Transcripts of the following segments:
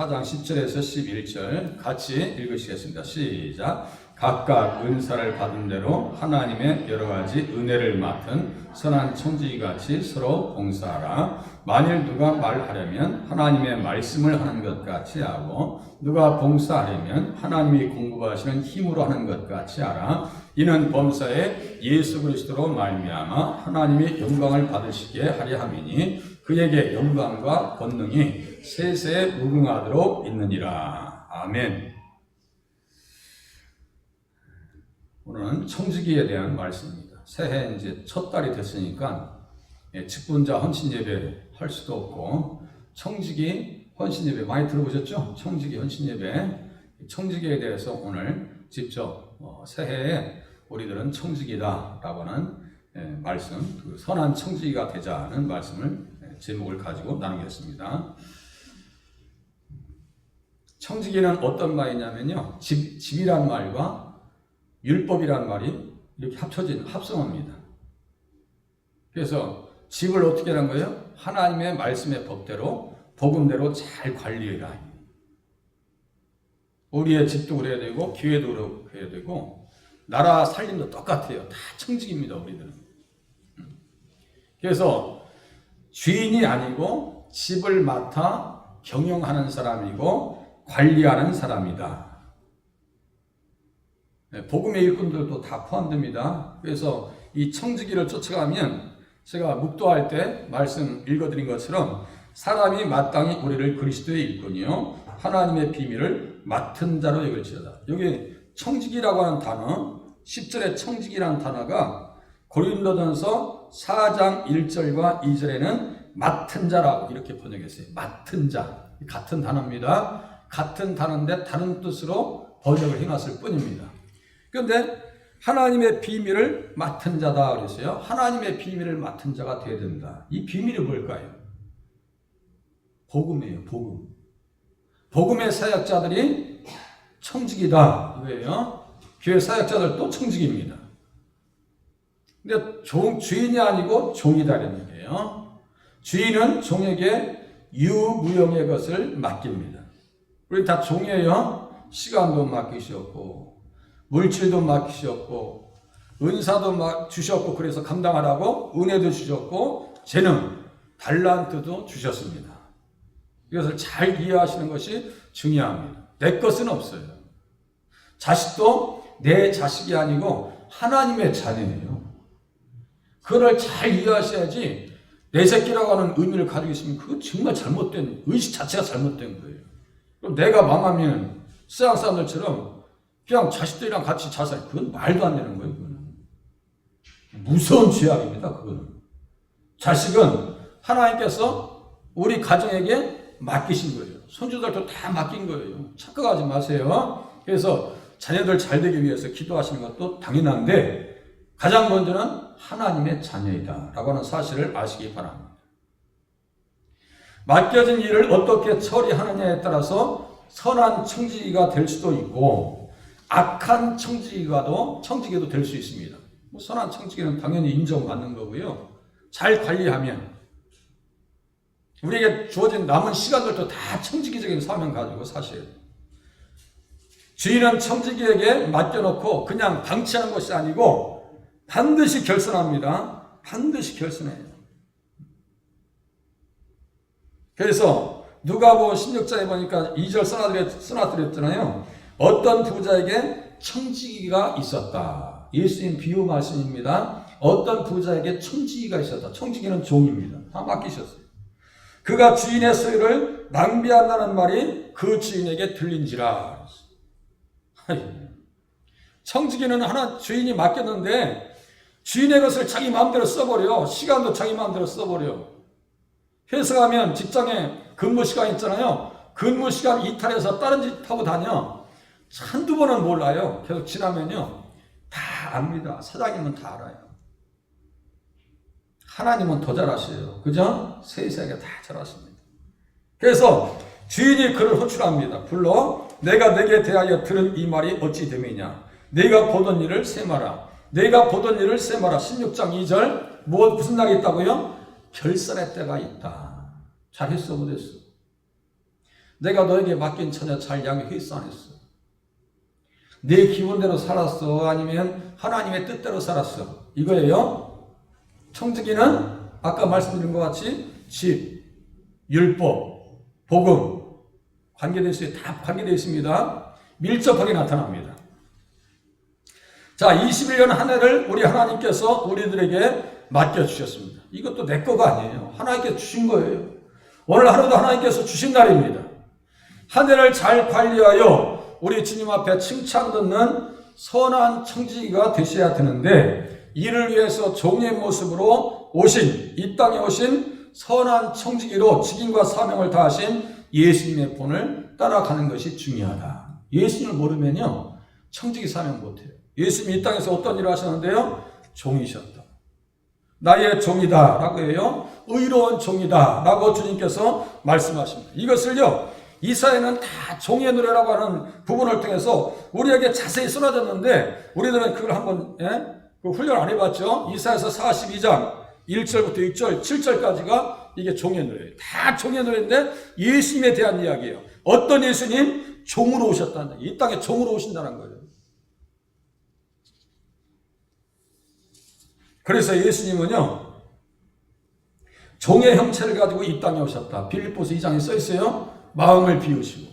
4장 10절에서 11절 같이 읽으시겠습니다. 시작. 각각 은사를 받은 대로 하나님의 여러 가지 은혜를 맡은 선한 청지기같이 서로 봉사하라. 만일 누가 말하려면 하나님의 말씀을 하는 것 같이 하고 누가 봉사하려면 하나님이 공급하시는 힘으로 하는 것 같이 하라. 이는 범사에 예수 그리스도로 말미암아 하나님이 영광을 받으시게 하려 함이니 그에게 영광과 권능이 세세에 무궁하도록 있느니라. 아멘. 오늘은 청지기에 대한 말씀입니다. 새해 이제 첫 달이 됐으니까 직분자 헌신 예배 할 수도 없고 청지기 헌신 예배 많이 들어보셨죠? 청지기 헌신 예배. 청지기에 대해서 오늘 직접 새해에 우리들은 청지기다라고 하는 말씀, 그 선한 청지기가 되자는 말씀을 제목을 가지고 나누겠습니다. 청지기는 어떤 말이냐면요, 집이란 말과 율법이란 말이 이렇게 합쳐진 합성어입니다. 그래서 집을 어떻게 하는 거예요? 하나님의 말씀의 법대로 복음대로 잘 관리해라. 우리의 집도 그래야 되고 교회도 그래야 되고 나라 살림도 똑같아요. 다 청지기입니다. 우리들은. 그래서 주인이 아니고 집을 맡아 경영하는 사람이고 관리하는 사람이다. 복음의 일꾼들도 다 포함됩니다. 그래서 이 청지기를 쫓아가면 제가 묵도할 때 말씀 읽어드린 것처럼 사람이 마땅히 우리를 그리스도의 일꾼이요 하나님의 비밀을 맡은 자로 여길지어다. 여기 청지기라고 하는 단어 10절에 청지기라는 단어가 고린도전서 4장 1절과 2절에는 맡은 자라고 이렇게 번역했어요. 맡은 자. 같은 단어입니다. 같은 단어인데 다른 뜻으로 번역을 해놨을 뿐입니다. 그런데 하나님의 비밀을 맡은 자다 그랬어요. 하나님의 비밀을 맡은 자가 되어야 된다. 이 비밀이 뭘까요? 복음이에요. 복음. 복음의 사역자들이 청지기다 이거예요. 교회 사역자들도 청지기입니다. 근데 주인이 아니고 종이다 이런 얘기예요. 주인은 종에게 유무용의 것을 맡깁니다. 우리 다 종이에요. 시간도 맡기셨고 물질도 맡기셨고 은사도 주셨고 그래서 감당하라고 은혜도 주셨고 재능, 달란트도 주셨습니다. 이것을 잘 이해하시는 것이 중요합니다. 내 것은 없어요. 자식도 내 자식이 아니고 하나님의 자녀예요. 그걸 잘 이해하셔야지 내 새끼라고 하는 의미를 가지고 있으면 그건 정말 잘못된 의식 자체가 잘못된 거예요. 그럼 내가 망하면 서양 사람들처럼 그냥 자식들이랑 같이 자살, 그건 말도 안 되는 거예요. 그거는. 무서운 죄악입니다. 그거는. 자식은 하나님께서 우리 가정에게 맡기신 거예요. 손주들도 다 맡긴 거예요. 착각하지 마세요. 그래서 자녀들 잘 되기 위해서 기도하시는 것도 당연한데 가장 먼저는 하나님의 자녀이다 라고 하는 사실을 아시기 바랍니다. 맡겨진 일을 어떻게 처리하느냐에 따라서 선한 청지기가 될 수도 있고 악한 청지기도 될 수 있습니다. 선한 청지기는 당연히 인정받는 거고요. 잘 관리하면 우리에게 주어진 남은 시간들도 다 청지기적인 사명 가지고 사셔야 돼요. 주인은 청지기에게 맡겨놓고 그냥 방치하는 것이 아니고 반드시 결선합니다. 반드시 결선해요. 그래서 누가복음 16장에 보니까 2절 써놔드렸잖아요. 어떤 부자에게 청지기가 있었다. 예수님 비유 말씀입니다. 어떤 부자에게 청지기가 있었다. 청지기는 종입니다. 다 맡기셨어요. 그가 주인의 소유를 낭비한다는 말이 그 주인에게 들린지라. 청지기는 하나 주인이 맡겼는데 주인의 것을 자기 마음대로 써버려. 시간도 자기 마음대로 써버려. 회사 가면 직장에 근무 시간 있잖아요. 근무 시간 이탈해서 다른 짓 하고 다녀. 한두 번은 몰라요. 계속 지나면요. 다 압니다. 사장님은 다 알아요. 하나님은 더 잘 아셔요. 그죠? 세세하게 다 잘 아십니다. 그래서 주인이 그를 호출합니다. 불러 내가 내게 대하여 들은 이 말이 어찌 됨이냐. 내가 보던 일을 세마라. 내가 보던 일을 세마라. 16장 2절 무슨 날이 있다고요? 결산의 때가 있다. 잘했어 못했어? 내가 너에게 맡긴 처녀 잘 양육했어 안 했어? 내 기분대로 살았어? 아니면 하나님의 뜻대로 살았어? 이거예요. 청지기는 아까 말씀드린 것 같이 집, 율법, 복음 관계되어 있어요. 다 관계되어 있습니다. 밀접하게 나타납니다. 자, 21년 한 해를 우리 하나님께서 우리들에게 맡겨주셨습니다. 이것도 내 거가 아니에요. 하나님께서 주신 거예요. 오늘 하루도 하나님께서 주신 날입니다. 한 해를 잘 관리하여 우리 주님 앞에 칭찬 듣는 선한 청지기가 되셔야 되는데, 이를 위해서 종의 모습으로 오신, 이 땅에 오신 선한 청지기로 직임과 사명을 다하신 예수님의 본을 따라가는 것이 중요하다. 예수님을 모르면요, 청지기 사명 못해요. 예수님이 이 땅에서 어떤 일을 하셨는데요? 종이셨다. 나의 종이다 라고 해요. 의로운 종이다 라고 주님께서 말씀하십니다. 이것을요, 이사야는 다 종의 노래라고 하는 부분을 통해서 우리에게 자세히 쏟아졌는데, 우리들은 그걸 한번 그 훈련 안 해봤죠. 이사야서 42장 1절부터 6절 7절까지가 이게 종의 노래예요. 다 종의 노래인데 예수님에 대한 이야기예요. 어떤 예수님? 종으로 오셨다는, 이 땅에 종으로 오신다는 거예요. 그래서 예수님은요, 종의 형체를 가지고 이 땅에 오셨다. 빌립보서 2장에 써 있어요. 마음을 비우시고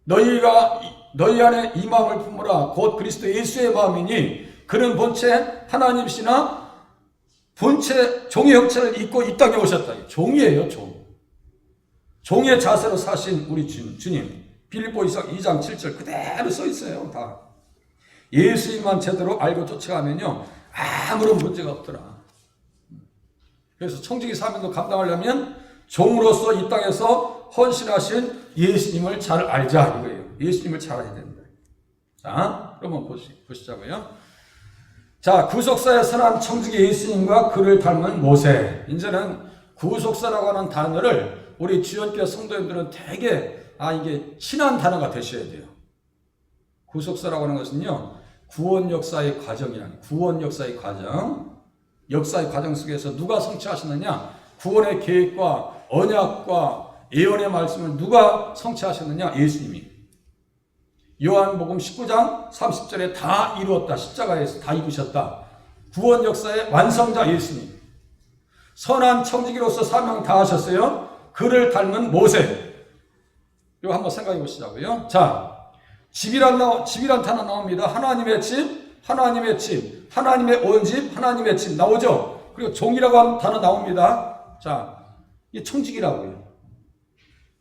너희 안에 이 마음을 품으라. 곧 그리스도 예수의 마음이니 그는 본체 하나님이시나 본체 종의 형체를 입고 이 땅에 오셨다. 종이에요, 종. 종의 자세로 사신 우리 주님. 빌립보서 2장 7절 그대로 써 있어요. 다. 예수님만 제대로 알고 쫓아가면요, 아무런 문제가 없더라. 그래서 청지기 사명도 감당하려면 종으로서 이 땅에서 헌신하신 예수님을 잘 알자 이거예요. 예수님을 잘 알아야 된다. 자, 그러면 보시자고요. 자, 구속사의 선한 청지기 예수님과 그를 닮은 모세. 이제는 구속사라고 하는 단어를 우리 주연교 성도님들은 되게 이게 친한 단어가 되셔야 돼요. 구속사라고 하는 것은요, 구원 역사의 과정이라는, 구원 역사의 과정, 역사의 과정 속에서 누가 성취하셨느냐, 구원의 계획과 언약과 예언의 말씀을 누가 성취하셨느냐, 예수님이. 요한복음 19장 30절에 다 이루었다, 십자가에서 다 이루셨다. 구원 역사의 완성자 예수님. 선한 청지기로서 사명 다 하셨어요. 그를 닮은 모세. 이거 한번 생각해 보시자고요. 자, 집이란 단어 나옵니다. 하나님의 집, 하나님의 집, 하나님의 온 집, 하나님의 집 나오죠. 그리고 종이라고 하는 단어 나옵니다. 자, 이 청지기라고요.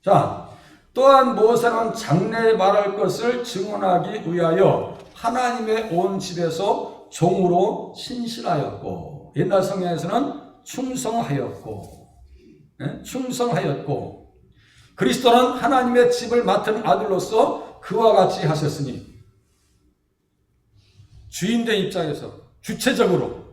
자, 또한 모세는 장래에 말할 것을 증언하기 위하여 하나님의 온 집에서 종으로 신실하였고, 옛날 성경에서는 충성하였고, 충성하였고, 그리스도는 하나님의 집을 맡은 아들로서 그와 같이 하셨으니, 주인된 입장에서 주체적으로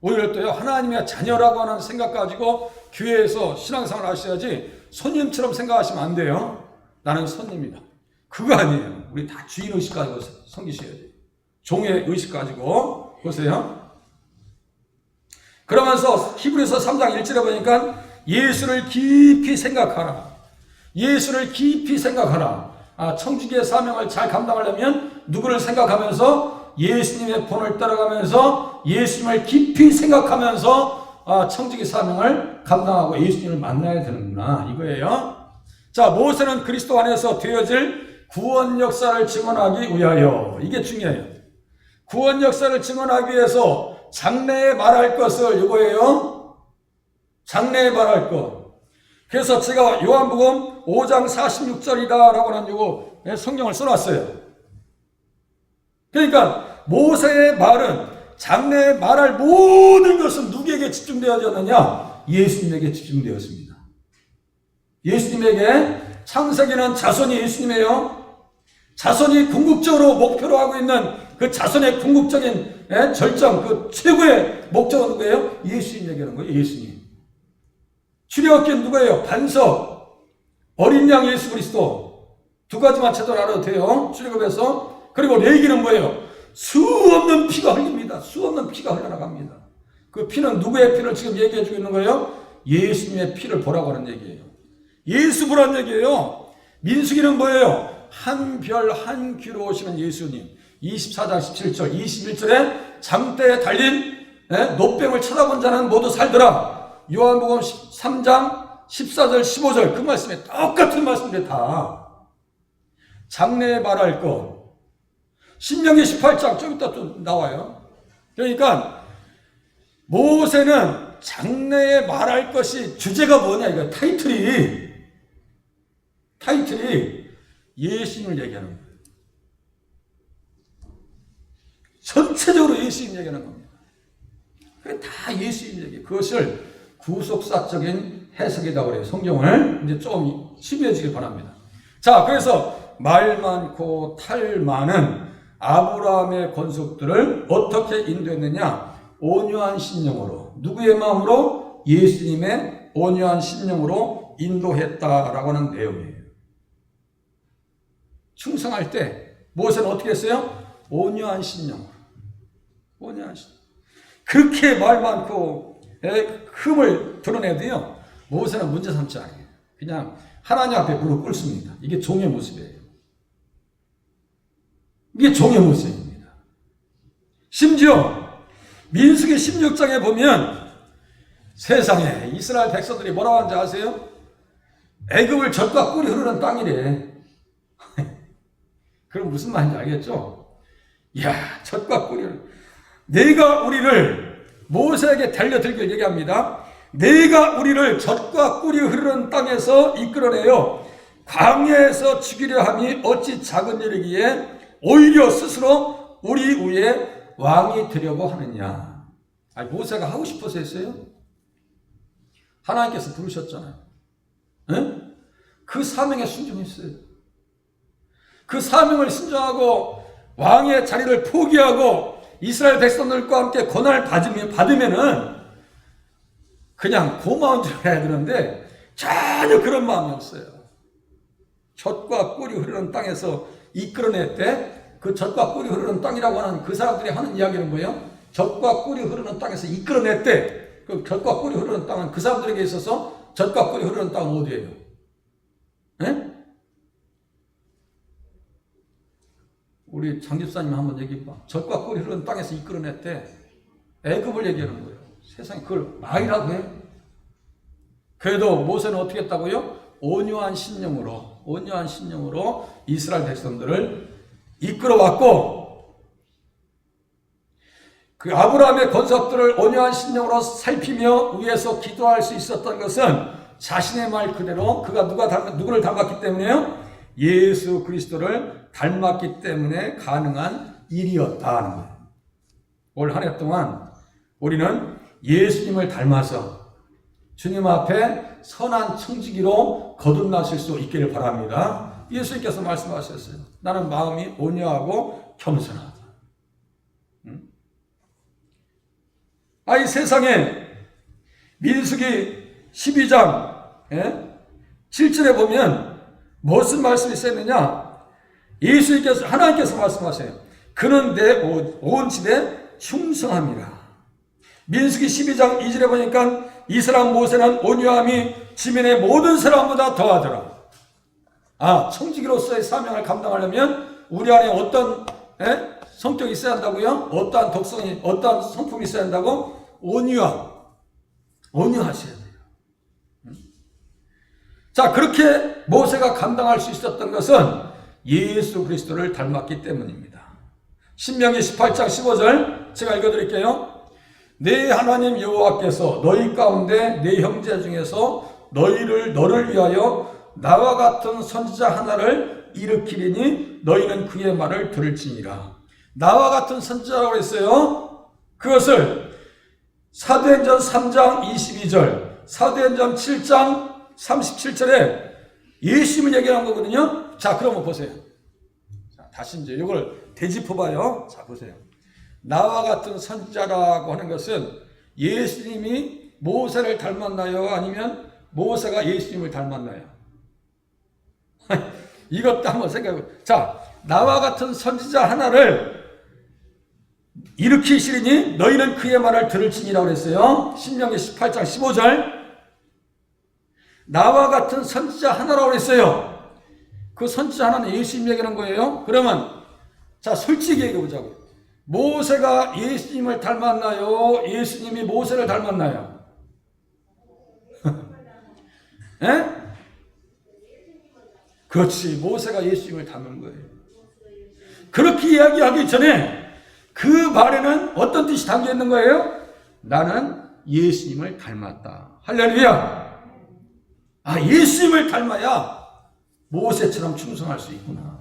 우리를 또요, 하나님의 자녀라고 하는 생각 가지고 교회에서 신앙생활 하셔야지 손님처럼 생각하시면 안 돼요. 나는 손님이다. 그거 아니에요. 우리 다 주인 의식 가지고 섬기셔야 돼요. 종의 의식 가지고. 보세요. 그러면서 히브리서 3장 1절에 보니까 예수를 깊이 생각하라. 예수를 깊이 생각하라. 청지기의 사명을 잘 감당하려면 누구를 생각하면서, 예수님의 본을 따라가면서 예수님을 깊이 생각하면서 청지기 사명을 감당하고 예수님을 만나야 되는구나, 이거예요. 자, 모세는 그리스도 안에서 되어질 구원 역사를 증언하기 위하여, 이게 중요해요. 구원 역사를 증언하기 위해서 장래에 말할 것을, 이거예요. 장래에 말할 것. 그래서 제가 요한복음 5장 46절이다라고 하는 요거 성경을 써놨어요. 그러니까 모세의 말은, 장래에 말할 모든 것은 누구에게 집중되어졌느냐? 예수님에게 집중되었습니다. 예수님에게. 창세기는 자손이 예수님이에요. 자손이 궁극적으로 목표로 하고 있는 그 자손의 궁극적인 절정, 그 최고의 목적은 누구예요? 예수님에게는 거예요. 예수님. 출애굽기는 누구예요? 반석, 어린 양 예수 그리스도. 두 가지만 제대로 알아도 돼요. 출애굽에서. 그리고 레위기는 뭐예요? 수없는 피가 흘립니다. 수없는 피가 흘러나갑니다. 그 피는 누구의 피를 지금 얘기해 주고 있는 거예요? 예수님의 피를 보라고 하는 얘기예요. 예수 보란 얘기예요. 민수기는 뭐예요? 한 별 한 귀로 오시는 예수님. 24장 17절, 21절에 장대에 달린 노뱀을 쳐다본 자는 모두 살더라. 요한복음 3장 14절, 15절 그 말씀에 똑같은 말씀인데 다 장래에 말할 것. 신명기 18장 좀 이따 좀 나와요. 그러니까 모세는 장래에 말할 것이 주제가 뭐냐 이거 타이틀이 예수님을 얘기하는 거예요. 전체적으로 예수님 얘기하는 겁니다. 그게 다 예수님 얘기. 그것을 구속사적인 해석이라고 그래요. 성경을 이제 좀 심해지길 바랍니다. 자, 그래서 말 많고 탈 많은 아브라함의 권속들을 어떻게 인도했느냐? 온유한 심령으로. 누구의 마음으로? 예수님의 온유한 심령으로 인도했다라고 하는 내용이에요. 충성할 때 모세는 어떻게 했어요? 온유한 심령으로. 온유한 심령. 그렇게 말 많고 흠을 드러내도요. 모세는 문제 삼지 않아요. 그냥 하나님 앞에 무릎 꿇습니다. 이게 종의 모습이에요. 이게 종의 모습입니다. 심지어 민수기 16장에 보면 세상에 이스라엘 백성들이 뭐라고 하는지 아세요? 애굽을 젖과 꿀이 흐르는 땅이래. 그럼 무슨 말인지 알겠죠? 이야, 젖과 꿀이 내가 우리를 모세에게 달려들길 얘기합니다. 내가 우리를 젖과 꿀이 흐르는 땅에서 이끌어내요 광야에서 죽이려 함이 어찌 작은 일이기에 오히려 스스로 우리 위에 왕이 되려고 하느냐. 아니, 모세가 하고 싶어서 했어요? 하나님께서 부르셨잖아요. 네? 그 사명에 순종했어요. 그 사명을 순종하고 왕의 자리를 포기하고 이스라엘 백성들과 함께 권한을 받으면은 그냥 고마운 줄 알아야 되는데 전혀 그런 마음이 없어요. 젖과 꿀이 흐르는 땅에서 이끌어냈대. 그 젖과 꿀이 흐르는 땅이라고 하는 그 사람들이 하는 이야기는 뭐예요? 젖과 꿀이 흐르는 땅에서 이끌어냈대. 그 젖과 꿀이 흐르는 땅은 그 사람들에게 있어서 젖과 꿀이 흐르는 땅은 어디예요? 네? 우리 장 집사님 한번 얘기해봐. 젖과 꿀이 흐르는 땅에서 이끌어냈대. 애굽을 얘기하는 거예요. 세상에 그걸 말이라고 해. 그래도 모세는 어떻게 했다고요? 온유한 심령으로 이스라엘 백성들을 이끌어왔고, 그 아브라함의 권속들을 온유한 심령으로 살피며 위에서 기도할 수 있었던 것은 자신의 말 그대로 그가 누구를 닮았기 때문에요? 예수 그리스도를 닮았기 때문에 가능한 일이었다는 거예요. 올 한 해 동안 우리는 예수님을 닮아서 주님 앞에 선한 청지기로 거듭나실 수 있기를 바랍니다. 예수님께서 말씀하셨어요. 나는 마음이 온유하고 겸손하다. 이 세상에 민수기 12장 7절에 보면 무슨 말씀이 있었느냐? 예수님께서 하나님께서 말씀하세요. 그는 내 온 집에 충성함이라. 민수기 12장 2절에 보니까 이 사람 모세는 온유함이 지면의 모든 사람보다 더하더라. 청지기로서의 사명을 감당하려면 우리 안에 어떤 성격이 있어야 한다고요? 어떠한 독성이, 어떠한 성품이 있어야 한다고? 온유하셔야 돼요. 자, 그렇게 모세가 감당할 수 있었던 것은 예수 그리스도를 닮았기 때문입니다. 신명기 18장 15절 제가 읽어드릴게요. 내 하나님 여호와께서 너희 가운데 내 형제 중에서 너를 위하여 나와 같은 선지자 하나를 일으키리니 너희는 그의 말을 들을지니라. 나와 같은 선지자라고 했어요. 그것을 사도행전 3장 22절, 사도행전 7장 37절에 예수님을 얘기하는 거거든요. 자, 그러면 보세요. 자, 다시 이제 이걸 되짚어봐요. 자, 보세요. 나와 같은 선지자라고 하는 것은 예수님이 모세를 닮았나요? 아니면 모세가 예수님을 닮았나요? 이것도 한번 생각해. 자, 나와 같은 선지자 하나를 일으키시리니 너희는 그의 말을 들을지니라고 그랬어요. 신명기 18장 15절. 나와 같은 선지자 하나라고 그랬어요. 그 선지자 하나는 예수님 얘기하는 거예요. 그러면 자, 솔직히 얘기해 보자고. 모세가 예수님을 닮았나요? 예수님이 모세를 닮았나요? 예? 그렇지. 모세가 예수님을 닮은 거예요. 그렇게 이야기하기 전에 그 말에는 어떤 뜻이 담겨 있는 거예요? 나는 예수님을 닮았다. 할렐루야. 아, 예수님을 닮아야 모세처럼 충성할 수 있구나.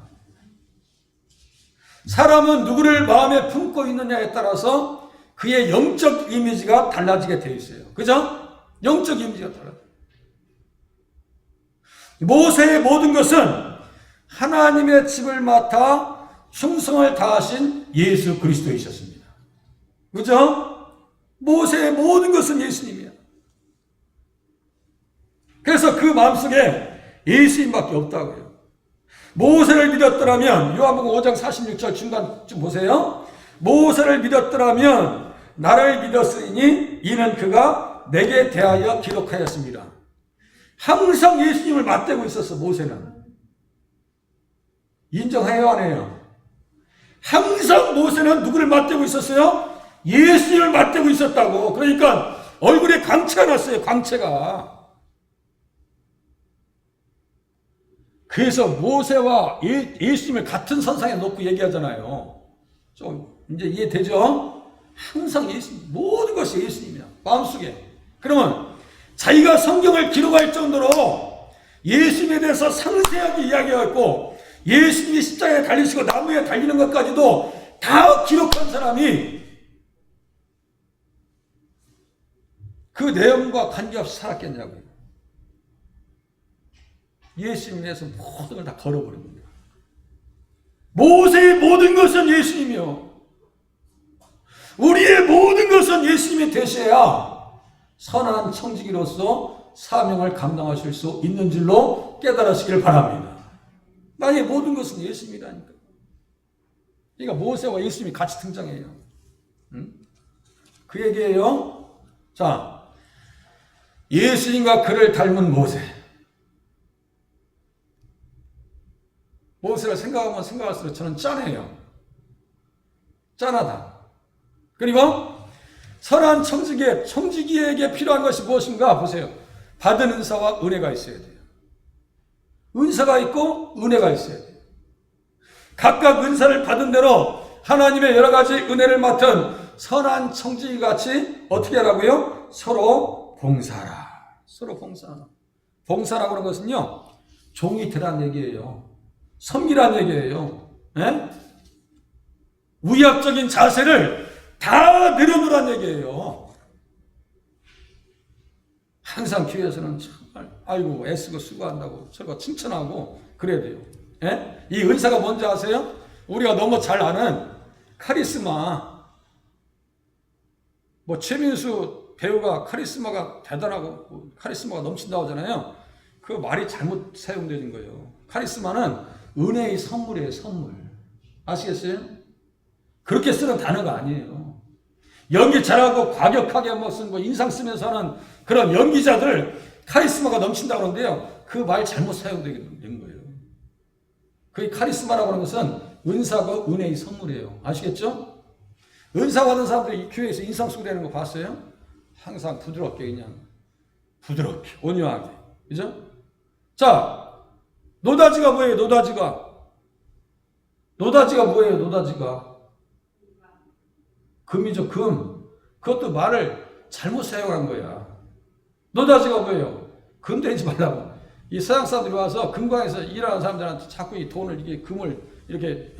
사람은 누구를 마음에 품고 있느냐에 따라서 그의 영적 이미지가 달라지게 되어 있어요. 그죠? 영적 이미지가 달라요. 모세의 모든 것은 하나님의 집을 맡아 충성을 다하신 예수 그리스도이셨습니다. 그죠? 모세의 모든 것은 예수님이야. 그래서 그 마음속에 예수님밖에 없다고요. 모세를 믿었더라면 요한복음 5장 46절 중간쯤 보세요. 모세를 믿었더라면 나를 믿었으니 이는 그가 내게 대하여 기록하였습니다. 항상 예수님을 맞대고 있었어. 모세는. 인정해요 안 해요? 항상 모세는 누구를 맞대고 있었어요? 예수님을 맞대고 있었다고. 그러니까 얼굴에 광채가 났어요. 광채가. 그래서 모세와 예수님을 같은 선상에 놓고 얘기하잖아요. 좀 이제 이해되죠? 항상 예수님, 모든 것이 예수님이야. 마음속에. 그러면 자기가 성경을 기록할 정도로 예수님에 대해서 상세하게 이야기하고 예수님이 십자가에 달리시고 나무에 달리는 것까지도 다 기록한 사람이 그 내용과 관계없이 살았겠냐고요. 예수님에 대해서 모든 걸 다 걸어버린 겁니다. 모세의 모든 것은 예수님이요. 우리의 모든 것은 예수님이 되셔야 선한 청지기로서 사명을 감당하실 수 있는 줄로 깨달으시길 바랍니다. 나의 모든 것은 예수님이라니까. 그러니까 모세와 예수님이 같이 등장해요. 응? 그 얘기예요. 자, 예수님과 그를 닮은 모세. 모세를 생각하면 생각할수록 저는 짠해요. 짠하다. 그리고 선한 청지기에게 필요한 것이 무엇인가 보세요. 받은 은사와 은혜가 있어야 돼요. 은사가 있고 은혜가 있어야 돼요. 각각 은사를 받은 대로 하나님의 여러 가지 은혜를 맡은 선한 청지기 같이 어떻게 하라고요? 서로 봉사하라. 서로 봉사하라. 봉사라고 하는 것은요, 종이 되라는 얘기예요. 섬기라는 얘기예요. 예? 위압적인 자세를 다 내려놓으라는 얘기예요. 항상 교회에서는 정말 아이고 애쓰고 수고한다고 서로 칭찬하고 그래야 돼요. 예? 이 은사가 뭔지 아세요? 우리가 너무 잘 아는 카리스마. 뭐 최민수 배우가 카리스마가 대단하고 카리스마가 넘친다고 하잖아요. 그 말이 잘못 사용되는 거예요. 카리스마는 은혜의 선물이에요. 선물. 아시겠어요? 그렇게 쓰는 단어가 아니에요. 연기 잘하고 과격하게 무슨 인상 쓰면서 하는 그런 연기자들 카리스마가 넘친다고 하는데요. 그 말 잘못 사용된 거예요. 그 카리스마라고 하는 것은 은사가 은혜의 선물이에요. 아시겠죠? 은사 받은 사람들이 이 교회에서 인상 쓰고 다니는 거 봤어요? 항상 부드럽게 그냥 부드럽게 온유하게. 그죠? 자, 노다지가 뭐예요? 노다지가 뭐예요? 노다지가 금이죠. 금. 그것도 말을 잘못 사용한 거야. 노다지가 뭐예요? 금 되지 말라고. 이 서양 사람들이 와서 금광에서 일하는 사람들한테 자꾸 이 돈을 이게 금을 이렇게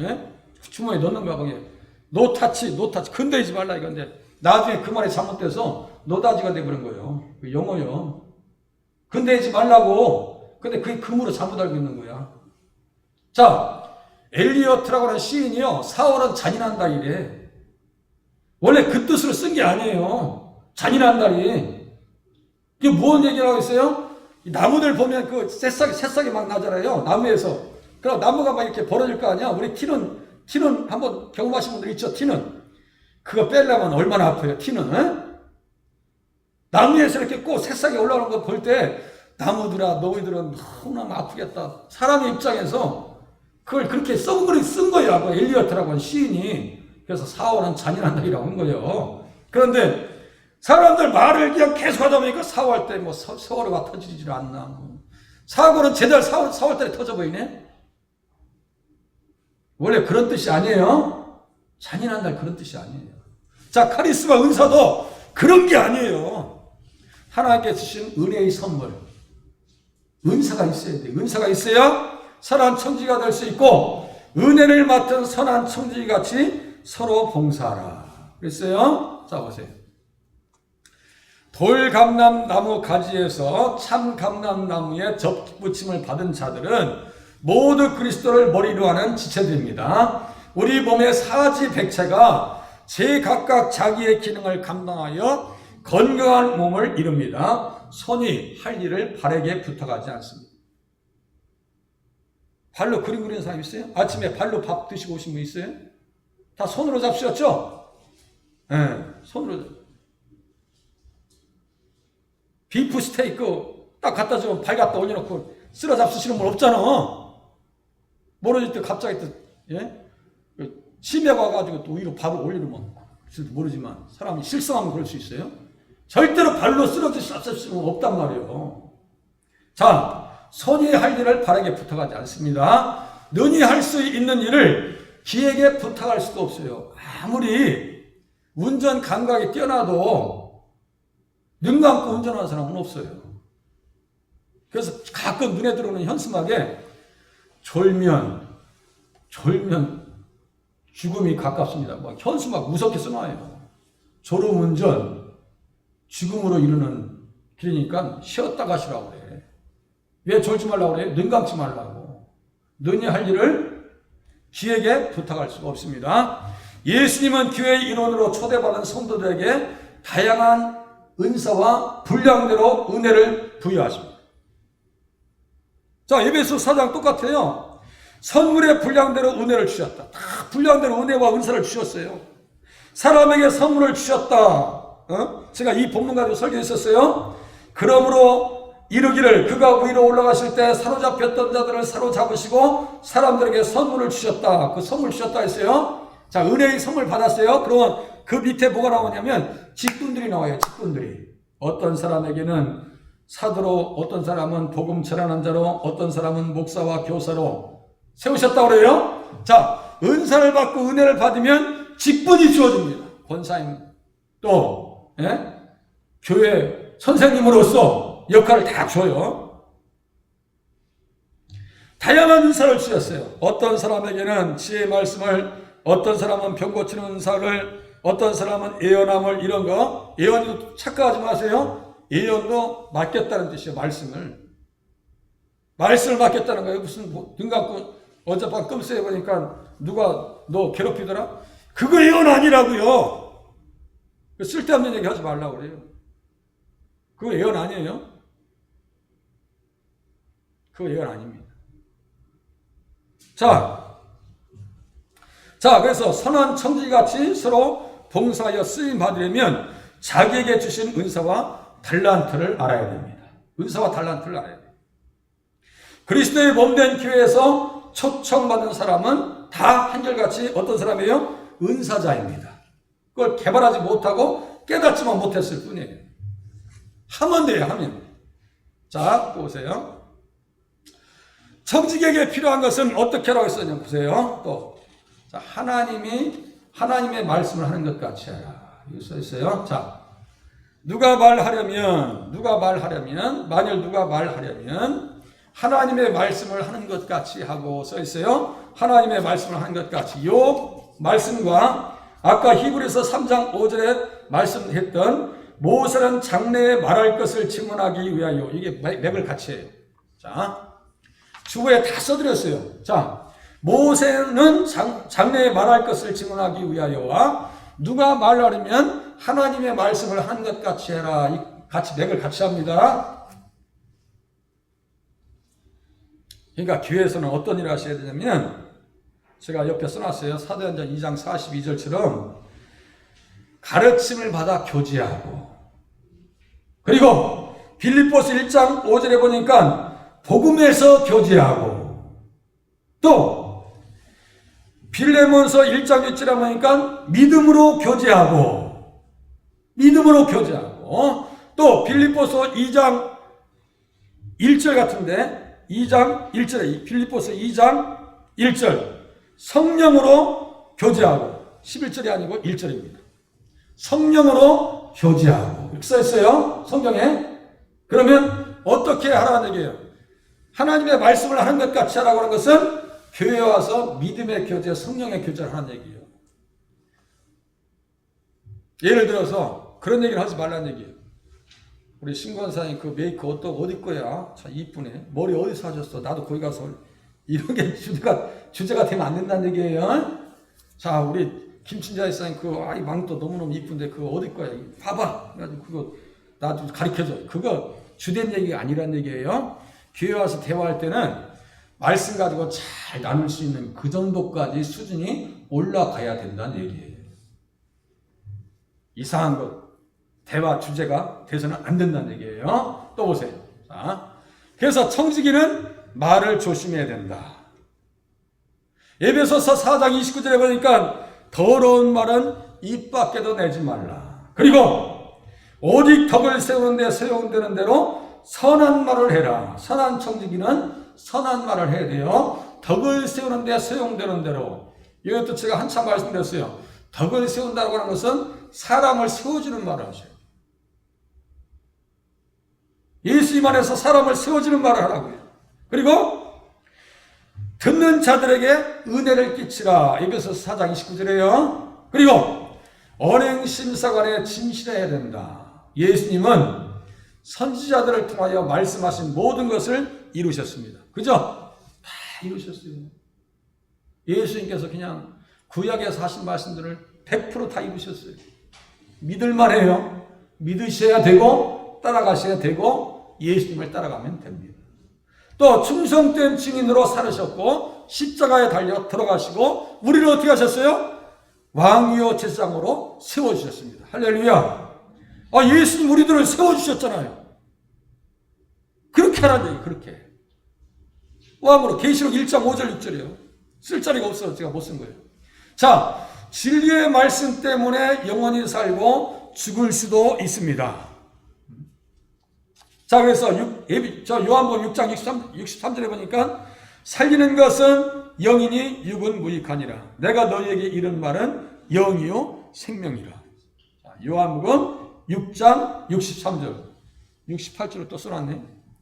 주머니에 넣는 거야. 거기에 노타치 금 되지 말라 이건데 나중에 그 말이 잘못돼서 노다지가 돼버린 거예요. 영어요. 금 되지 말라고. 근데 그게 금으로 잘못 알고 있는 거야. 자, 엘리어트라고 하는 시인이요. 4월은 잔인한 달이래. 원래 그 뜻으로 쓴 게 아니에요. 잔인한 달이. 이게 무슨 얘기를 하고 있어요? 이 나무들 보면 그 새싹이 막 나잖아요. 나무에서. 그럼 나무가 막 이렇게 벌어질 거 아니야? 우리 티는 한번 경험하신 분들 있죠? 티는. 그거 빼려면 얼마나 아파요? 티는. 에? 나무에서 이렇게 꼭 새싹이 올라오는 거 볼 때 나무들아 너희들은 너무나 아프겠다. 사람의 입장에서 그걸 그렇게 쓴 거야. 그 엘리어트라고 하는 시인이. 그래서 사월은 잔인한다이라고 한 거예요. 그런데 사람들 말을 그냥 계속 하다 보니까 4월 때 뭐 세월호가 터지질 않나. 뭐. 사고는 제달 4월 달에 터져버리네. 원래 그런 뜻이 아니에요. 잔인한다 그런 뜻이 아니에요. 자, 카리스마 은사도 그런 게 아니에요. 하나님께 주신 은혜의 선물. 은사가 있어야 돼. 은사가 있어야 선한 청지가 될 수 있고 은혜를 맡은 선한 청지같이 서로 봉사하라. 그랬어요. 자, 보세요. 돌감람나무 가지에서 참감람나무에 접붙임을 받은 자들은 모두 그리스도를 머리로 하는 지체들입니다. 우리 몸의 사지백체가 제각각 자기의 기능을 감당하여 건강한 몸을 이룹니다. 손이 할 일을 발에게 부탁하지 않습니다. 발로 그림 그리는 사람 있어요? 아침에 발로 밥 드시고 오신 분 있어요? 다 손으로 잡수셨죠? 네, 손으로. 비프 스테이크 딱 갖다 주면 발 갖다 올려놓고 쓸어 잡수시는 분 없잖아. 모르실 때 갑자기 또, 예? 치매가 와가지고 또 위로 밥을 올리면 모르지만 사람이 실성하면 그럴 수 있어요. 절대로 발로 쓰러질 수 없단 말이에요. 자, 손이 할 일을 발에게 부탁하지 않습니다. 능히 할 수 있는 일을 기에게 부탁할 수도 없어요. 아무리 운전 감각이 뛰어나도 눈 감고 운전하는 사람은 없어요. 그래서 가끔 눈에 들어오는 현수막에 졸면 죽음이 가깝습니다. 막 현수막 무섭게 써놔요. 졸음운전 죽음으로 이르는 길이니까 쉬었다 가시라고 그래. 왜 졸지 말라고 그래? 눈 감지 말라고. 능히 할 일을 기에게 부탁할 수가 없습니다. 예수님은 교회의 일원으로 초대받은 성도들에게 다양한 은사와 분량대로 은혜를 부여하십니다. 자, 에베소 4장 똑같아요. 선물의 분량대로 은혜를 주셨다. 다 분량대로 은혜와 은사를 주셨어요. 사람에게 선물을 주셨다. 제가 이 본문 가지고 설교했었어요. 그러므로 이르기를 그가 위로 올라가실 때 사로잡혔던 자들을 사로잡으시고 사람들에게 선물을 주셨다. 그 선물 주셨다 했어요. 자, 은혜의 선물 받았어요. 그러면 그 밑에 뭐가 나오냐면 직분들이 나와요. 직분들이. 어떤 사람에게는 사도로, 어떤 사람은 복음 전하는 자로, 어떤 사람은 목사와 교사로 세우셨다고 그래요. 자, 은사를 받고 은혜를 받으면 직분이 주어집니다. 권사님 또 교회 선생님으로서 역할을 다 줘요. 다양한 은사를 주셨어요. 어떤 사람에게는 지혜의 말씀을, 어떤 사람은 병 고치는 은사를, 어떤 사람은 예언함을, 이런 거. 예언도 착각하지 마세요. 예언도 맡겼다는 뜻이에요. 말씀을 맡겼다는 거예요. 무슨 눈 감고 어젯밤 끔찍해 보니까 누가 너 괴롭히더라? 그거 예언 아니라고요. 쓸데없는 얘기 하지 말라고 그래요. 그거 예언 아니에요. 그거 예언 아닙니다. 자, 그래서 선한 청지같이 서로 봉사하여 쓰임 받으려면 자기에게 주신 은사와 달란트를 알아야 됩니다. 은사와 달란트를 알아야 돼요. 그리스도의 몸된 교회에서 초청받은 사람은 다 한결같이 어떤 사람이에요? 은사자입니다. 그걸 개발하지 못하고 깨닫지만 못했을 뿐이에요. 하면 돼요, 하면. 자, 보세요. 청지기에게 필요한 것은 어떻게 하라고 했었냐, 보세요. 또. 자, 하나님의 말씀을 하는 것 같이 해라. 이거 써 있어요. 자, 만일 누가 말하려면 하나님의 말씀을 하는 것 같이 하고 써 있어요. 하나님의 말씀을 하는 것 같이. 요 말씀과 아까 히브리서 3장 5절에 말씀했던 모세는 장래에 말할 것을 증언하기 위하여, 이게 맥을 같이 해요. 자, 주보에 다 써드렸어요. 자, 모세는 장래에 말할 것을 증언하기 위하여와 누가 말하려면 하나님의 말씀을 하는 것 같이 해라. 같이 맥을 같이 합니다. 그러니까 교회에서는 어떤 일을 하셔야 되냐면, 제가 옆에 써놨어요. 사도행전 2장 42절처럼 가르침을 받아 교제하고, 그리고 빌립보서 1장 5절에 보니까 복음에서 교제하고, 또 빌레몬서 1장 6절에 보니까 믿음으로 교제하고, 또 빌립보서 2장 1절 같은데 2장 1절에 빌립보서 2장 1절 성령으로 교제하고, 11절이 아니고 1절입니다. 성령으로 교제하고 이렇게 써있어요 성경에. 그러면 어떻게 하라는 얘기예요? 하나님의 말씀을 하는 것 같이 하라고 하는 것은 교회에 와서 믿음의 교제, 성령의 교제를 하는 얘기예요. 예를 들어서 그런 얘기를 하지 말라는 얘기예요. 우리 신권사님 그 메이크 어디 거야? 참 이쁘네. 머리 어디서 하셨어? 나도 거기 가서. 이런 게 주제가 되면 안 된다는 얘기예요. 자, 우리 김친자 이사님 그 아이 망토 너무너무 이쁜데 그거 어디 거야? 봐봐. 그래가지고 그거 나도 가르쳐줘. 그거 주된 얘기가 아니란 얘기예요. 교회 와서 대화할 때는 말씀 가지고 잘 나눌 수 있는 그 정도까지 수준이 올라가야 된다는 얘기예요. 이상한 것, 대화 주제가 돼서는 안 된다는 얘기예요. 또 보세요. 자, 그래서 청지기는 말을 조심해야 된다. 에베소서 4장 29절에 보니까 더러운 말은 입 밖에도 내지 말라. 그리고 오직 덕을 세우는 데 소용되는 대로 선한 말을 해라. 선한 청지기는 선한 말을 해야 돼요. 덕을 세우는 데 소용되는 대로. 이것도 제가 한참 말씀드렸어요. 덕을 세운다고 하는 것은 사람을 세워주는 말을 하셔요. 예수님 안에서 사람을 세워주는 말을 하라고요. 그리고 듣는 자들에게 은혜를 끼치라. 에베소서 4장 29절에요. 그리고 언행심사관에 진실해야 된다. 예수님은 선지자들을 통하여 말씀하신 모든 것을 이루셨습니다. 그죠? 다 이루셨어요. 예수님께서 그냥 구약에서 하신 말씀들을 100% 다 이루셨어요. 믿을만 해요. 믿으셔야 되고 따라가셔야 되고 예수님을 따라가면 됩니다. 또 충성된 증인으로 살으셨고 십자가에 달려 들어가시고 우리를 어떻게 하셨어요? 왕위요 제사장으로 세워주셨습니다. 할렐루야. 예수님 우리들을 세워주셨잖아요. 그렇게 하라는 얘기. 그렇게 왕으로. 계시록 1장 5절 6절이요. 쓸 자리가 없어서 제가 못 쓴 거예요. 자, 진리의 말씀 때문에 영원히 살고 죽을 수도 있습니다. 자, 그래서 요한복음 6장 63절에 보니까 살리는 것은 영이니 육은 무익하니라. 내가 너희에게 이른 말은 영이요 생명이라. 자, 요한복음 6장 63절 68절을 또 써놨네.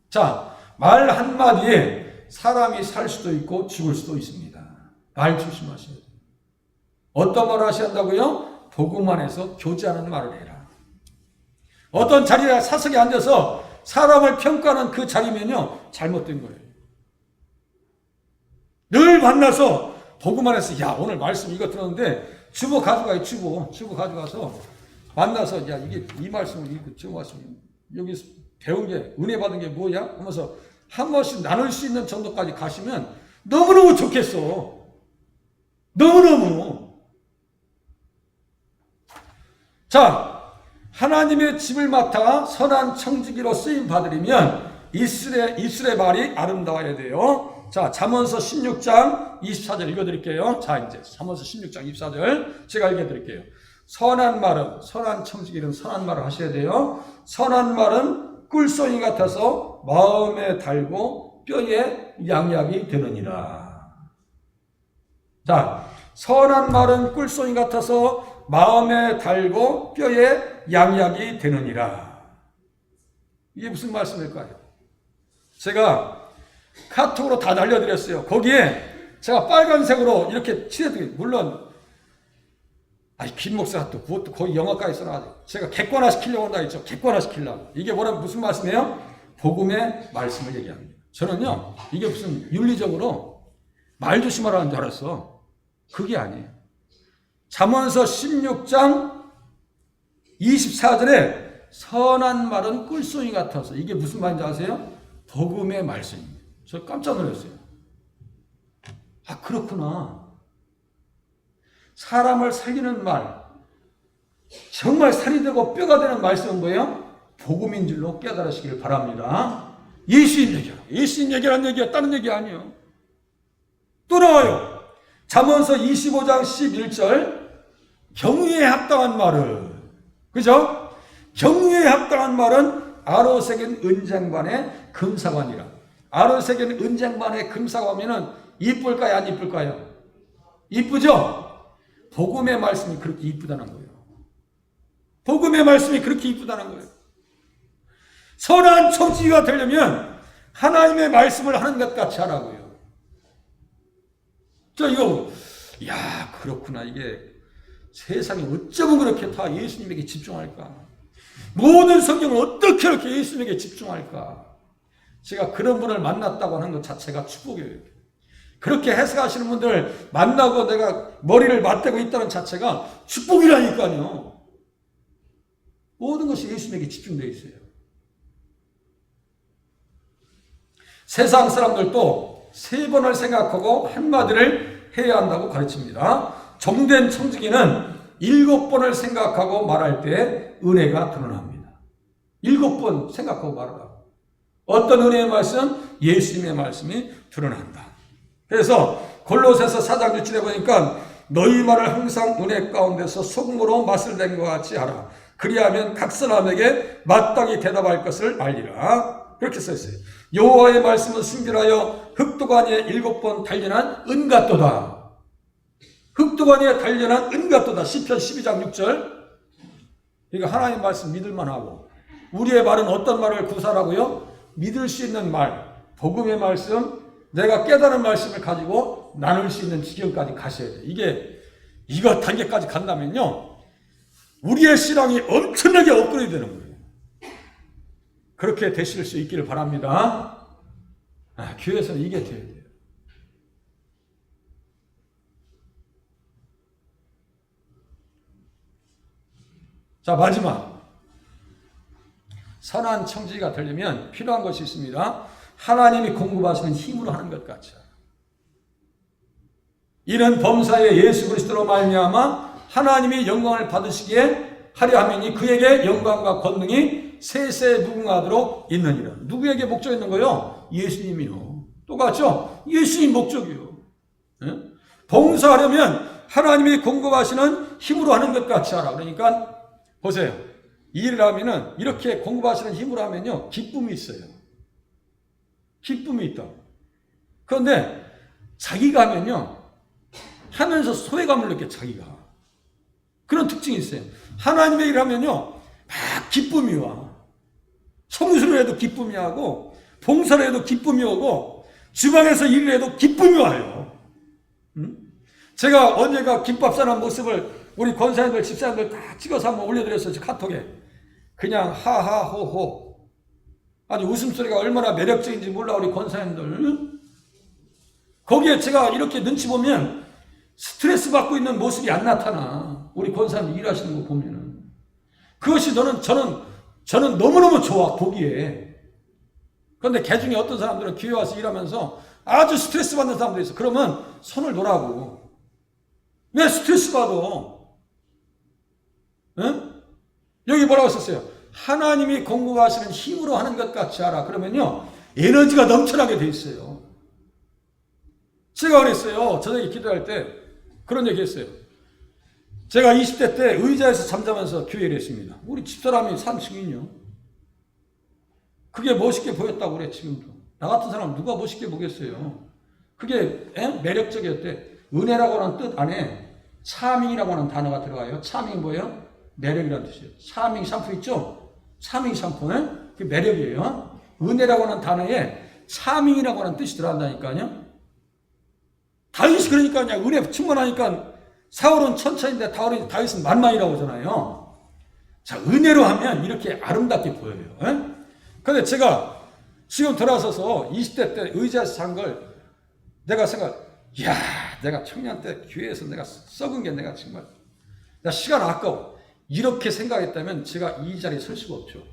자, 말 한마디에 사람이 살 수도 있고 죽을 수도 있습니다. 말 조심하셔야 돼요. 어떤 말을 하셔야 한다고요? 복음 안에서 교제하는 말을 해라. 어떤 자리에 사석에 앉아서 사람을 평가하는 그 자리면요 잘못된 거예요. 늘 만나서 복음 안에서 야 오늘 말씀 이거 들었는데 주보 가져가요. 주보 가져가서 만나서 야 이게 이 말씀을 이거 저 말씀 여기 배운 게 은혜 받은 게 뭐야? 하면서 한 번씩 나눌 수 있는 정도까지 가시면 너무너무 좋겠어. 너무너무. 자, 하나님의 집을 맡아 선한 청지기로 쓰임 받으려면 입술의 말이 아름다워야 돼요. 자, 잠언서 16장 24절 읽어드릴게요. 자, 이제 잠언서 16장 24절 제가 읽어드릴게요. 선한 말은, 선한 청지기는 선한 말을 하셔야 돼요. 선한 말은 꿀송이 같아서 마음에 달고 뼈에 양약이 되느니라. 자, 선한 말은 꿀송이 같아서 마음에 달고 뼈에 양약이 되느니라. 이게 무슨 말씀일까요? 제가 카톡으로 다 날려드렸어요. 거기에 제가 빨간색으로 이렇게 칠해드려요. 물론 김 목사가 또 그것도 거의 영어까지 써놔가지고 제가 객관화시키려고 한다 했죠. 객관화시키려고. 이게 뭐라면 무슨 말씀이에요? 복음의 말씀을 얘기합니다. 저는요 이게 무슨 윤리적으로 말 조심하라는 줄 알았어. 그게 아니에요. 잠언서 16장 24절에 선한 말은 꿀송이 같아서 이게 무슨 말인지 아세요? 복음의 말씀입니다. 저 깜짝 놀랐어요. 그렇구나. 사람을 살리는 말, 정말 살이 되고 뼈가 되는 말씀은 뭐예요? 복음인 줄로 깨달으시길 바랍니다. 예수님 얘기야. 예수님 얘기란 얘기야. 다른 얘기 아니에요. 또 나와요. 잠언서 25장 11절. 경유에 합당한 말을, 그죠? 경유에 합당한 말은 아로새긴 은쟁반의 금사관이라. 아로새긴 은쟁반의 금사관이면 이쁠까요? 안 이쁠까요? 이쁘죠? 복음의 말씀이 그렇게 이쁘다는 거예요. 복음의 말씀이 그렇게 이쁘다는 거예요. 선한 청지기가 되려면 하나님의 말씀을 하는 것 같이 하라고요. 이거, 야, 그렇구나. 이게 세상에 어쩌면 그렇게 다 예수님에게 집중할까? 모든 성경을 어떻게 이렇게 예수님에게 집중할까? 제가 그런 분을 만났다고 하는 것 자체가 축복이에요. 그렇게 해석하시는 분들 만나고 내가 머리를 맞대고 있다는 자체가 축복이라니까요. 모든 것이 예수님에게 집중되어 있어요. 세상 사람들도 3번을 생각하고 한마디를 해야 한다고 가르칩니다. 정된 청지기는 7번을 생각하고 말할 때 은혜가 드러납니다. 7번 생각하고 말하라. 어떤 은혜의 말씀? 예수님의 말씀이 드러난다. 그래서 골로새서 4장 6절에 보니까 너희 말을 항상 은혜 가운데서 소금으로 맛을 낸 것 같이 하라. 그리하면 각 사람에게 마땅히 대답할 것을 알리라. 그렇게 써있어요. 여호와의 말씀은 순결하여 흑도가니에 7번 단련한 은같도다. 흑도가니에 단련한 은같도다. 시편 12장 6절. 그러니까 하나님 말씀 믿을만 하고, 우리의 말은 어떤 말을 구사하라고요? 믿을 수 있는 말, 복음의 말씀, 내가 깨달은 말씀을 가지고 나눌 수 있는 지경까지 가셔야 돼요. 이거 단계까지 간다면요, 우리의 신앙이 엄청나게 업그레이드 되는 거예요. 그렇게 되실 수 있기를 바랍니다. 교회에서는 이게 돼야 돼요. 자, 마지막. 선한 청지기가 되려면 필요한 것이 있습니다. 하나님이 공급하시는 힘으로 하는 것 같죠. 이는 범사에 예수 그리스도로 말미암아 하나님이 영광을 받으시기에 하려 함이니 그에게 영광과 권능이 세세 무궁하도록 있느니라. 누구에게 목적 있는 거요? 예수님이요. 똑같죠? 예수님 목적이요. 네? 봉사하려면 하나님이 공급하시는 힘으로 하는 것 같이 하라. 그러니까 보세요. 일을 하면은 이렇게 공급하시는 힘으로 하면요, 기쁨이 있어요. 기쁨이 있다. 그런데 자기가 하면요, 하면서 소외감을 느껴. 자기가 그런 특징이 있어요. 하나님의 일을 하면요, 막 기쁨이 와. 청소를 해도 기쁨이 하고, 봉사를 해도 기쁨이 오고, 주방에서 일을 해도 기쁨이 와요. 제가 언젠가 김밥 싸는 모습을 우리 권사님들, 집사님들 다 찍어서 한번 올려드렸어요. 카톡에. 그냥 하하호호. 아주 웃음소리가 얼마나 매력적인지 몰라, 우리 권사님들. 거기에 제가 이렇게 눈치 보면 스트레스 받고 있는 모습이 안 나타나. 우리 권사님 일하시는 거 보면은. 그것이 저는 너무너무 좋아, 보기에. 그런데 개 중에 어떤 사람들은 교회 와서 일하면서 아주 스트레스 받는 사람도 있어. 그러면 손을 놓으라고. 왜 스트레스 받아? 응? 여기 뭐라고 썼어요? 하나님이 공급하시는 힘으로 하는 것 같이 하라. 그러면요, 에너지가 넘쳐나게 돼 있어요. 제가 그랬어요. 저녁에 기도할 때 그런 얘기 했어요. 제가 20대 때 의자에서 잠자면서 교회를 했습니다. 우리 집사람이 산 증인이요. 그게 멋있게 보였다고 그래. 지금도 나 같은 사람 누가 멋있게 보겠어요. 그게 매력적이었대. 은혜라고 하는 뜻 안에 차밍이라고 하는 단어가 들어가요. 차밍이 뭐예요? 매력이라는 뜻이에요. 차밍 샴푸 있죠? 차밍 샴푸는 그게 매력이에요. 은혜라고 하는 단어에 차밍이라고 하는 뜻이 들어간다니까요. 다윗이 그러니까 그냥 은혜 충만하니까 사울은 천천인데 다윗은 만만이라고 하잖아요. 자, 은혜로 하면 이렇게 아름답게 보여요. 그런데 제가 지금 돌아서서 20대 때 의자에서 잔 걸 내가 이야, 내가 청년 때 교회에서 내가 썩은 게 내가 정말, 나 시간 아까워. 이렇게 생각했다면 제가 이 자리에 설 수가 없죠.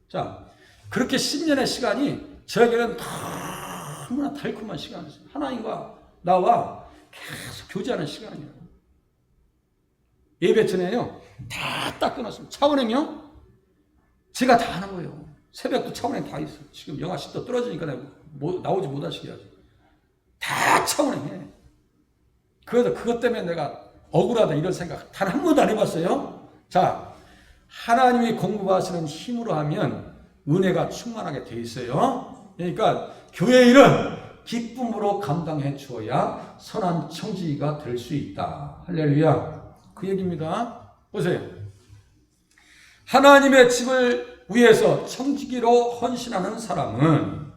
자, 그렇게 10년의 시간이 저에게는 너무나 달콤한 시간이었어요. 하나님과 나와 계속 교제하는 시간이에요. 예배 전에요, 다 끊었습니다. 차은행요, 제가 다 하는 거예요. 새벽도 차원에 다 있어. 지금 영하 10도 떨어지니까 내가 나오지 못하시게 하지. 다 차원에 해. 그것 때문에 내가 억울하다 이런 생각 단 한 번도 안 해봤어요. 자, 하나님이 공급하시는 힘으로 하면 은혜가 충만하게 돼 있어요. 그러니까 교회 일은 기쁨으로 감당해 주어야 선한 청지기가 될 수 있다. 할렐루야. 그 얘기입니다. 보세요. 하나님의 집을 위해서 청지기로 헌신하는 사람은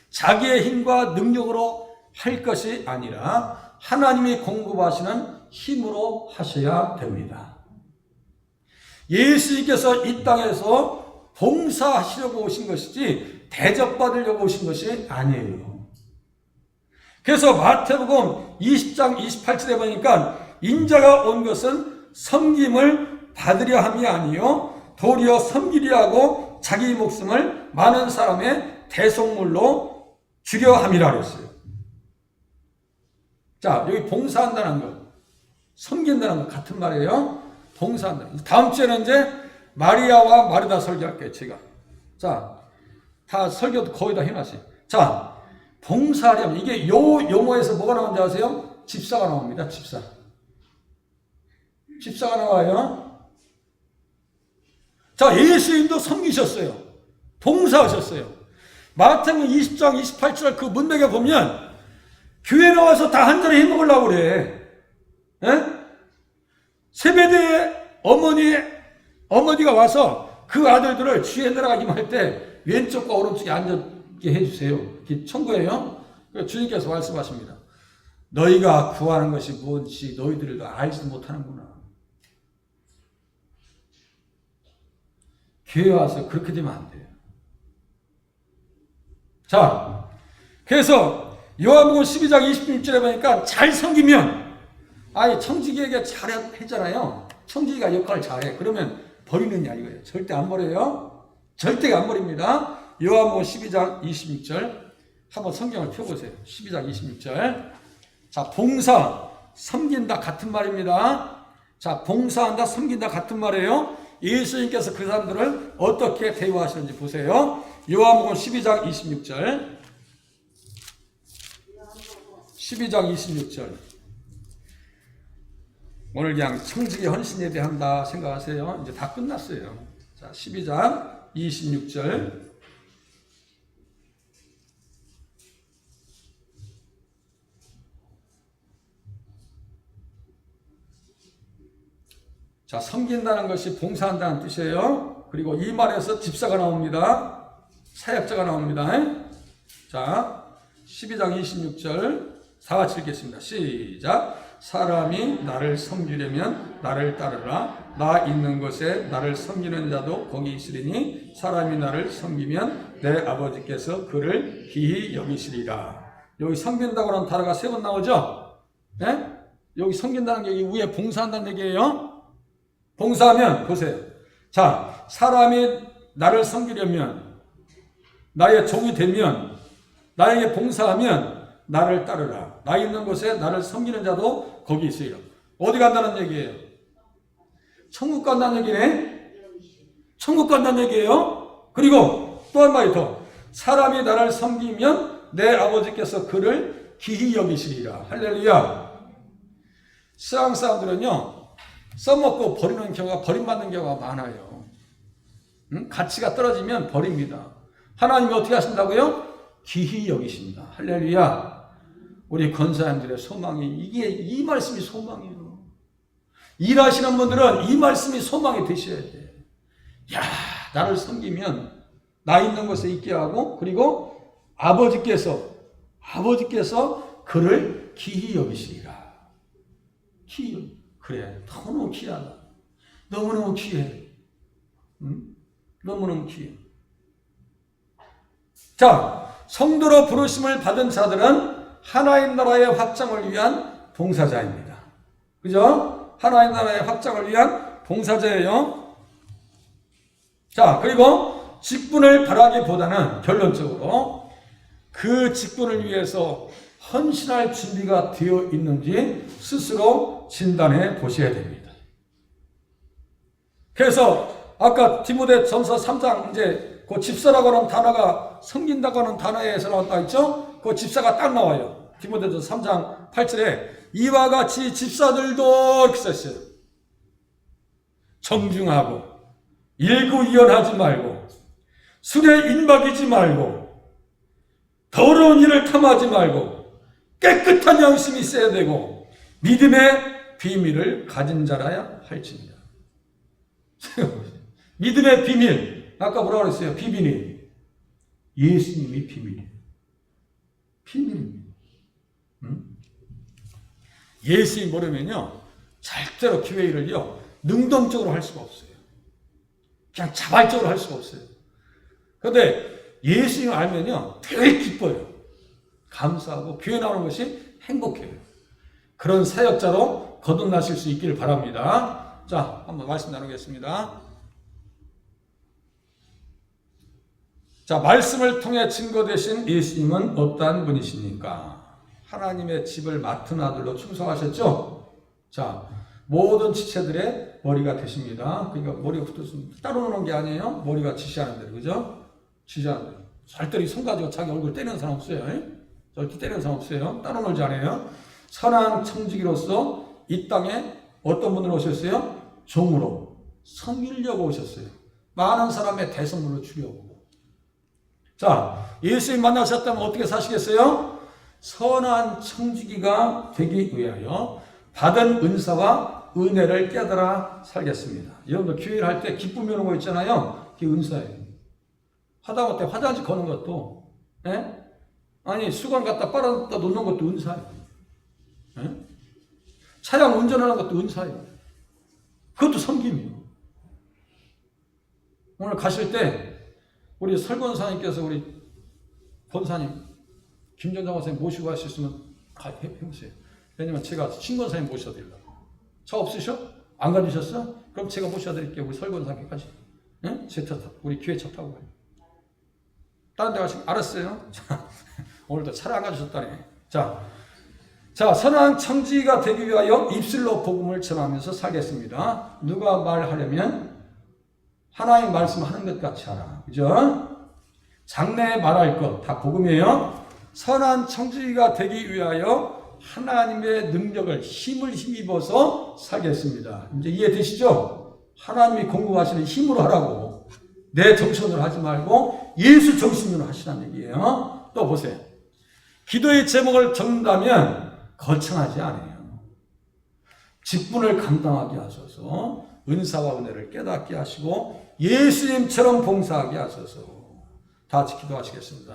자기의 힘과 능력으로 할 것이 아니라 하나님이 공급하시는 힘으로 하셔야 됩니다. 예수님께서 이 땅에서 봉사하시려고 오신 것이지 대접받으려고 오신 것이 아니에요. 그래서 마태복음 20장 28절에 보니까 인자가 온 것은 섬김을 받으려 함이 아니요 도리어 섬기려 하고 자기 목숨을 많은 사람의 대속물로 주려 함이라 그랬어요. 자, 여기 봉사한다는 것, 섬긴다는 것 같은 말이에요. 봉사한다는 것. 다음 주에는 이제 마리아와 마르다 설교할게요, 제가. 자, 다 설교도 거의 다 해놨어요. 자, 봉사하려면 이게 요 용어에서 뭐가 나오는지 아세요? 집사가 나옵니다. 집사가 나와요. 자, 예수님도 섬기셨어요. 봉사하셨어요. 마태복음 20장 28절 그 문맥에 보면 교회 나와서 다 한 자리 해먹으려고 그래. 에? 세베대의 어머니가 와서 그 아들들을 주에 내려가기만 할 때 왼쪽과 오른쪽에 앉게 해주세요. 청구해요. 주님께서 말씀하십니다. 너희가 구하는 것이 무엇인지 너희들도 알지 못하는구나. 교회 와서 그렇게 되면 안 돼요. 자, 그래서 요한복음 12장 26절에 보니까 잘 섬기면 아예 청지기에게 잘했잖아요. 청지기가 역할을 잘해. 그러면 버리느냐 이거예요. 절대 안 버려요. 절대 안 버립니다. 요한복음 12장 26절 한번 성경을 펴보세요. 12장 26절. 자, 봉사, 섬긴다 같은 말입니다. 자, 봉사한다, 섬긴다 같은 말이에요. 예수님께서 그 사람들을 어떻게 대우하시는지 보세요. 요한복음 12장 26절. 12장 26절. 오늘 그냥 청지기 헌신 예배한다 생각하세요. 이제 다 끝났어요. 자, 12장 26절. 자, 섬긴다는 것이 봉사한다는 뜻이에요. 그리고 이 말에서 집사가 나옵니다. 사역자가 나옵니다. 자, 12장 26절 다 같이 읽겠습니다. 시작. 사람이 나를 섬기려면 나를 따르라. 나 있는 곳에 나를 섬기는 자도 거기 있으리니 사람이 나를 섬기면 내 아버지께서 그를 기히 여기시리라. 여기 섬긴다고 하는 단어가 3번 나오죠? 네? 여기 섬긴다는 게 여기 위에 봉사한다는 얘기예요. 봉사하면 보세요. 자, 사람이 나를 섬기려면 나의 종이 되면 나에게 봉사하면 나를 따르라. 나 있는 곳에 나를 섬기는 자도 거기 있으리라. 어디 간다는 얘기예요? 천국 간다는 얘기네? 천국 간다는 얘기예요? 그리고 또 한 마디 더. 사람이 나를 섬기면 내 아버지께서 그를 기히 여기시리라. 할렐루야. 세상 사람들은요, 써먹고 버리는 경우가, 버림받는 경우가 많아요. 가치가 떨어지면 버립니다. 하나님이 어떻게 하신다고요? 기히 여기십니다. 할렐루야. 우리 권사님들의 소망이, 이 말씀이 소망이에요. 일하시는 분들은 이 말씀이 소망이 되셔야 돼. 야, 나를 섬기면 나 있는 곳에 있게 하고, 그리고 아버지께서 그를 기히 여기시리라. 기히, 그래, 너무너무 귀하다. 너무너무 귀해. 너무너무 귀해. 자, 성도로 부르심을 받은 자들은 하나님 나라의 확장을 위한 봉사자입니다. 그죠? 하나님 나라의 확장을 위한 봉사자예요. 자, 그리고 직분을 바라기보다는 결론적으로 그 직분을 위해서 헌신할 준비가 되어 있는지 스스로 진단해 보셔야 됩니다. 그래서 아까 디모데 전서 3장 이제 그 집사라고 하는 단어가 섬긴다고 하는 단어에서 나왔다 했죠? 그 집사가 딱 나와요. 디모데전서 3장 8절에 이와 같이 집사들도 이렇게 썼어요. 정중하고 일구이연하지 말고 술에 인박이지 말고 더러운 일을 탐하지 말고 깨끗한 양심이 있어야 되고 믿음의 비밀을 가진 자라야 할지니라. 믿음의 비밀, 아까 뭐라고 그랬어요? 비밀이 예수님이 비밀이에요. 비밀입니다. 예수님 모르면요 절대로 교회 일을요 능동적으로 할 수가 없어요. 그냥 자발적으로 할 수가 없어요. 그런데 예수님 알면요 되게 기뻐요. 감사하고 교회 나오는 것이 행복해요. 그런 사역자로 거듭나실 수 있기를 바랍니다. 자, 한번 말씀 나누겠습니다. 자, 말씀을 통해 증거되신 예수님은 어떠한 분이십니까? 하나님의 집을 맡은 아들로 충성하셨죠? 자, 모든 지체들의 머리가 되십니다. 그러니까 머리가 따로 노는 게 아니에요. 머리가 지시하는 대로, 그죠? 지시하는 대로. 절대로 손 가지고 자기 얼굴 때리는 사람 없어요. 절대 때리는 사람 없어요. 따로 놀지 않아요. 선한 청지기로서 이 땅에 어떤 분으로 오셨어요? 종으로 섬기려고 오셨어요. 많은 사람의 대성물을 주려고. 자, 예수님 만나셨다면 어떻게 사시겠어요? 선한 청지기가 되기 위하여 받은 은사와 은혜를 깨달아 살겠습니다. 여러분들 교회를 할 때 기쁨이 오는 거 있잖아요. 그게 은사예요. 하다못해 화장지 거는 것도, 아니 수건 갖다 빨아다 놓는 것도 은사예요. 차량 운전하는 것도 은사예요. 그것도 섬김이에요. 오늘 가실 때 우리 설권사님께서 우리 권사님 김전장 선생님 모시고 갈 수 있으면 해보세요. 왜냐면 제가 신권사님 모셔드리려고. 차 없으셔? 안 가주셨어? 그럼 제가 모셔드릴게요. 우리 설권사님까지. 제 차 타고 우리 교회 차 타고 가요. 다른 데 가시면 알았어요. 자, 오늘도 차를 안 가주셨다네. 자, 선한 청지기가 되기 위하여 입술로 복음을 전하면서 살겠습니다. 누가 말하려면 하나님 말씀하는 것 같이 하라. 그죠? 장래에 말할 것 다 복음이에요. 선한 청지기가 되기 위하여 하나님의 능력을 힘을 힘입어서 살겠습니다. 이제 이해되시죠? 하나님이 공급하시는 힘으로 하라고. 내 정신으로 하지 말고 예수 정신으로 하시라는 얘기예요. 또 보세요. 기도의 제목을 적는다면 거창하지 않아요. 직분을 감당하게 하소서, 은사와 은혜를 깨닫게 하시고 예수님처럼 봉사하게 하소서. 다 같이 기도하시겠습니다.